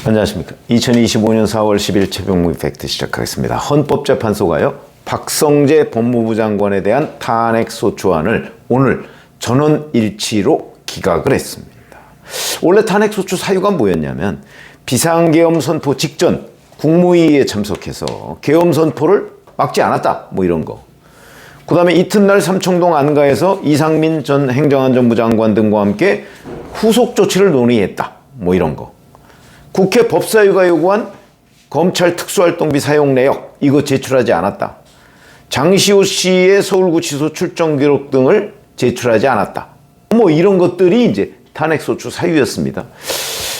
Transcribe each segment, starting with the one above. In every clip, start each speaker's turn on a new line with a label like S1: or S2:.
S1: 안녕하십니까. 2025년 4월 10일 최병무 팩트 시작하겠습니다. 헌법재판소가요, 박성재 법무부 장관에 대한 탄핵소추안을 오늘 전원일치로 기각을 했습니다. 원래 탄핵소추 사유가 뭐였냐면, 비상계엄 선포 직전 국무회의에 참석해서 계엄 선포를 막지 않았다, 뭐 이런 거. 그 다음에 이튿날 삼청동 안가에서 이상민 전 행정안전부 장관 등과 함께 후속 조치를 논의했다, 뭐 이런 거. 국회 법사위가 요구한 검찰 특수활동비 사용 내역, 이거 제출하지 않았다. 장시호 씨의 서울구치소 출정 기록 등을 제출하지 않았다. 뭐 이런 것들이 이제 탄핵소추 사유였습니다.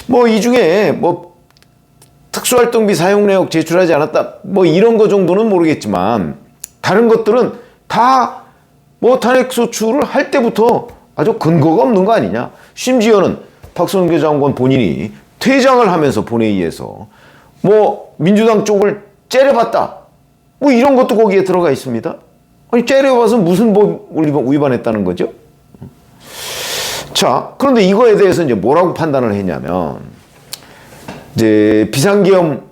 S1: 뭐 이 중에 뭐 특수활동비 사용 내역 제출하지 않았다, 뭐 이런 거 정도는 모르겠지만, 다른 것들은 다 뭐 탄핵소추를 할 때부터 아주 근거가 없는 거 아니냐. 심지어는 박성재 장관 본인이 퇴장을 하면서 본회의에서 뭐 민주당 쪽을 째려봤다, 뭐 이런 것도 거기에 들어가 있습니다. 아니, 째려봐서 무슨 법을 위반했다는 거죠? 자, 그런데 이거에 대해서 이제 뭐라고 판단을 했냐면, 이제 비상계엄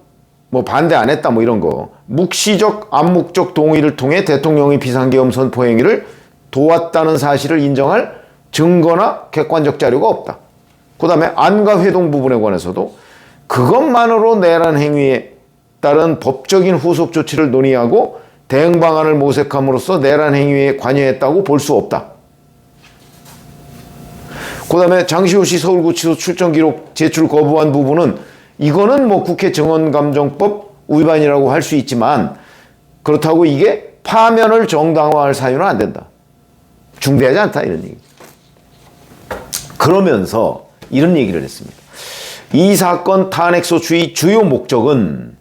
S1: 뭐 반대 안 했다, 뭐 이런 거, 묵시적 암묵적 동의를 통해 대통령이 비상계엄 선포 행위를 도왔다는 사실을 인정할 증거나 객관적 자료가 없다. 그 다음에 안가 회동 부분에 관해서도 그것만으로 내란 행위에 따른 법적인 후속 조치를 논의하고 대응 방안을 모색함으로써 내란 행위에 관여했다고 볼 수 없다. 그 다음에 장시호 씨 서울구치소 출정 기록 제출 거부한 부분은, 이거는 뭐 국회 정언감정법 위반이라고 할 수 있지만, 그렇다고 이게 파면을 정당화할 사유는 안 된다. 중대하지 않다, 이런 얘기. 그러면서 이런 얘기를 했습니다. 이 사건 탄핵소추의 주요 목적은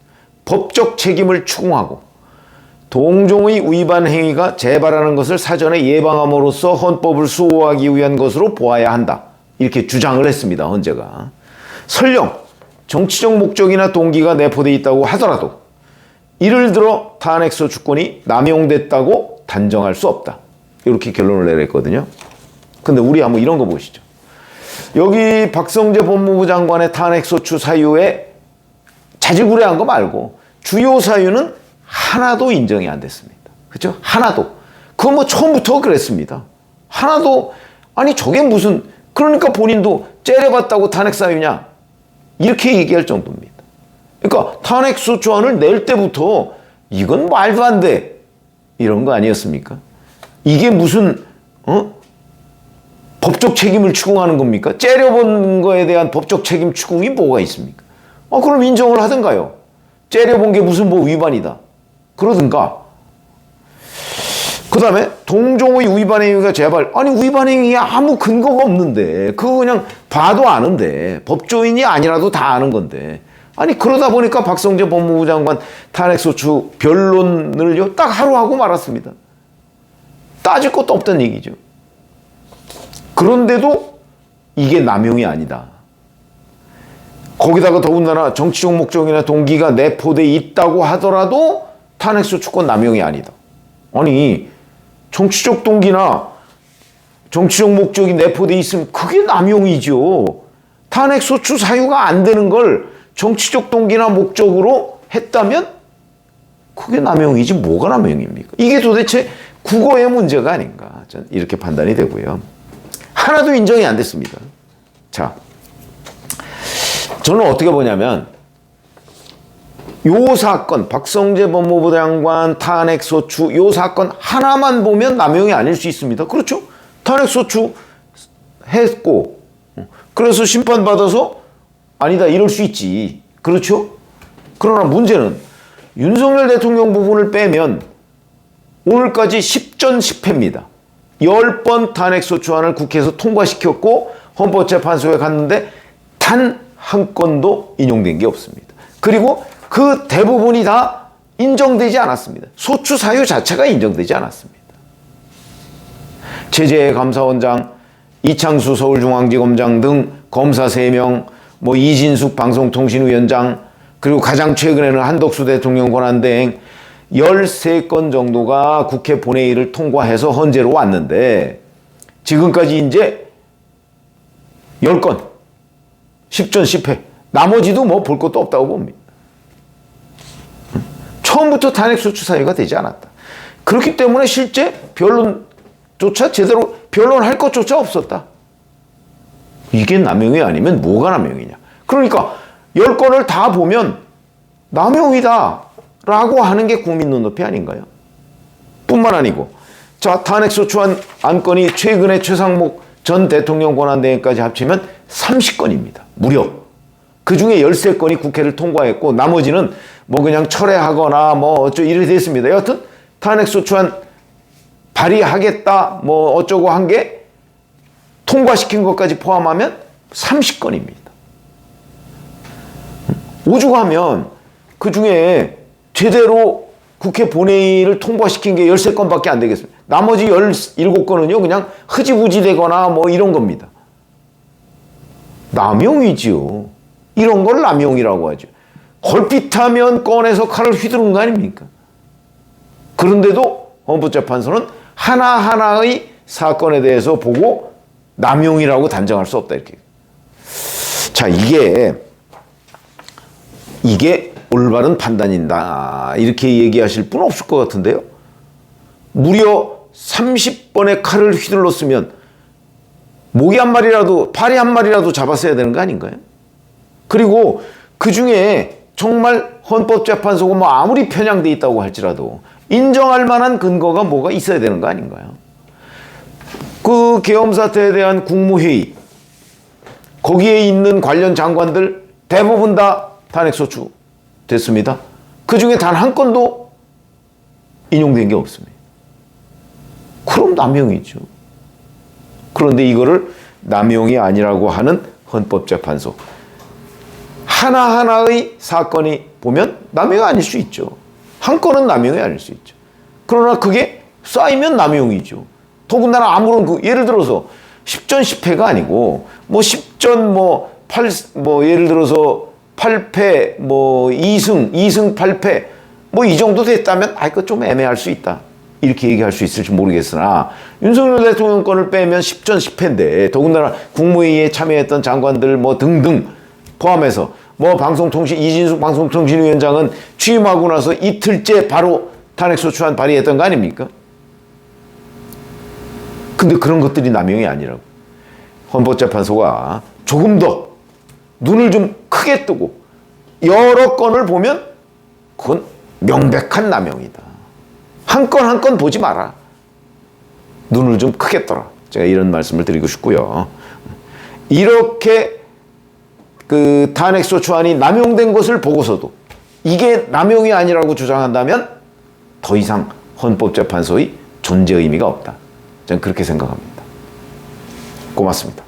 S1: 법적 책임을 추궁하고 동종의 위반 행위가 재발하는 것을 사전에 예방함으로써 헌법을 수호하기 위한 것으로 보아야 한다, 이렇게 주장을 했습니다. 헌재가. 설령 정치적 목적이나 동기가 내포되어 있다고 하더라도 이를 들어 탄핵소추권이 남용됐다고 단정할 수 없다, 이렇게 결론을 내렸거든요. 근데 우리 한번 이런 거 보시죠. 여기 박성재 법무부 장관의 탄핵소추 사유에 자질구레한 거 말고 주요 사유는 하나도 인정이 안 됐습니다. 그렇죠? 하나도. 그건 뭐 처음부터 그랬습니다. 하나도. 아니 저게 무슨, 그러니까 본인도 째려봤다고 탄핵 사유냐, 이렇게 얘기할 정도입니다. 그러니까 탄핵소추안을 낼 때부터 이건 말도 안 돼, 이런 거 아니었습니까? 이게 무슨 법적 책임을 추궁하는 겁니까? 째려본 거에 대한 법적 책임 추궁이 뭐가 있습니까? 그럼 인정을 하든가요. 째려본 게 무슨 뭐 위반이다, 그러든가. 그 다음에 동종의 위반 행위가 재발. 아니 위반 행위에 아무 근거가 없는데, 그거 그냥 봐도 아는데, 법조인이 아니라도 다 아는 건데. 아니 그러다 보니까 박성재 법무부 장관 탄핵소추 변론을요 딱 하루 하고 말았습니다. 따질 것도 없다는 얘기죠. 그런데도 이게 남용이 아니다. 거기다가 더군다나 정치적 목적이나 동기가 내포되어 있다고 하더라도 탄핵소추권 남용이 아니다. 아니 정치적 동기나 정치적 목적이 내포되어 있으면 그게 남용이죠. 탄핵소추 사유가 안 되는 걸 정치적 동기나 목적으로 했다면 그게 남용이지 뭐가 남용입니까? 이게 도대체 국어의 문제가 아닌가, 저는 이렇게 판단이 되고요. 하나도 인정이 안 됐습니다. 자, 저는 어떻게 보냐면, 요 사건, 박성재 법무부 장관 탄핵소추 요 사건 하나만 보면 남용이 아닐 수 있습니다. 그렇죠? 탄핵소추 했고, 그래서 심판받아서 아니다 이럴 수 있지. 그렇죠? 그러나 문제는 윤석열 대통령 부분을 빼면 오늘까지 10전 10패입니다. 10번 탄핵소추안을 국회에서 통과시켰고 헌법재판소에 갔는데 단 한 건도 인용된 게 없습니다. 그리고 그 대부분이 다 인정되지 않았습니다. 소추 사유 자체가 인정되지 않았습니다. 최재해 감사원장, 이창수 서울중앙지검장 등 검사 3명, 뭐 이진숙 방송통신위원장, 그리고 가장 최근에는 한덕수 대통령 권한대행 13건 정도가 국회 본회의를 통과해서 헌재로 왔는데, 지금까지 이제 10건, 10전 10패. 나머지도 뭐 볼 것도 없다고 봅니다. 처음부터 탄핵소추 사유가 되지 않았다. 그렇기 때문에 실제 변론조차 제대로 변론할 것조차 없었다. 이게 남용이 아니면 뭐가 남용이냐. 그러니까 10건을 다 보면 남용이다 라고 하는 게 국민 눈높이 아닌가요? 뿐만 아니고 자, 탄핵소추안 안건이 최근에 최상목 전 대통령 권한대행까지 합치면 30건입니다. 무려. 그 중에 13건이 국회를 통과했고 나머지는 뭐 그냥 철회하거나 뭐 어쩌고 이래 됐습니다. 여하튼 탄핵소추안 발의하겠다 뭐 어쩌고 한 게 통과시킨 것까지 포함하면 30건입니다. 오죽하면 그 중에 제대로 국회 본회의를 통과시킨 게 13건밖에 안 되겠습니다. 나머지 17건은요 그냥 흐지부지 되거나 뭐 이런 겁니다. 남용이지요. 이런 걸 남용이라고 하죠. 걸핏하면 꺼내서 칼을 휘두른 거 아닙니까? 그런데도 헌법재판소는 하나하나의 사건에 대해서 보고 남용이라고 단정할 수 없다 이렇게. 자, 이게 올바른 판단이다 이렇게 얘기하실 분 없을 것 같은데요. 무려 30번의 칼을 휘둘렀으면 모기 한 마리라도 파리 한 마리라도 잡았어야 되는 거 아닌가요? 그리고 그 중에 정말 헌법재판소가 뭐 아무리 편향돼 있다고 할지라도 인정할 만한 근거가 뭐가 있어야 되는 거 아닌가요? 그 계엄 사태에 대한 국무회의 거기에 있는 관련 장관들 대부분 다 탄핵소추 됐습니다. 그 중에 단 한 건도 인용된 게 없습니다. 그럼 남용이죠. 그런데 이거를 남용이 아니라고 하는 헌법재판소. 하나하나의 사건이 보면 남용이 아닐 수 있죠. 한 건은 남용이 아닐 수 있죠. 그러나 그게 쌓이면 남용이죠. 더군다나 아무런 예를 들어서 10전 10패가 아니고 뭐 10전 예를 들어서 8패 2승 8패 이 정도 됐다면 그거 좀 애매할 수 있다. 이렇게 얘기할 수 있을지 모르겠으나 윤석열 대통령 건을 빼면 10전 10패인데 더군다나 국무회의에 참여했던 장관들 등등 포함해서 이진숙 방송통신위원장은 취임하고 나서 이틀째 바로 탄핵소추안 발의했던 거 아닙니까? 근데 그런 것들이 남용이 아니라고. 헌법재판소가 조금 더 눈을 좀 크게 뜨고 여러 건을 보면 그건 명백한 남용이다. 한 건 한 건 보지 마라. 눈을 좀 크게 떠라. 제가 이런 말씀을 드리고 싶고요. 이렇게 그 탄핵소추안이 남용된 것을 보고서도 이게 남용이 아니라고 주장한다면 더 이상 헌법재판소의 존재 의미가 없다. 저는 그렇게 생각합니다. 고맙습니다.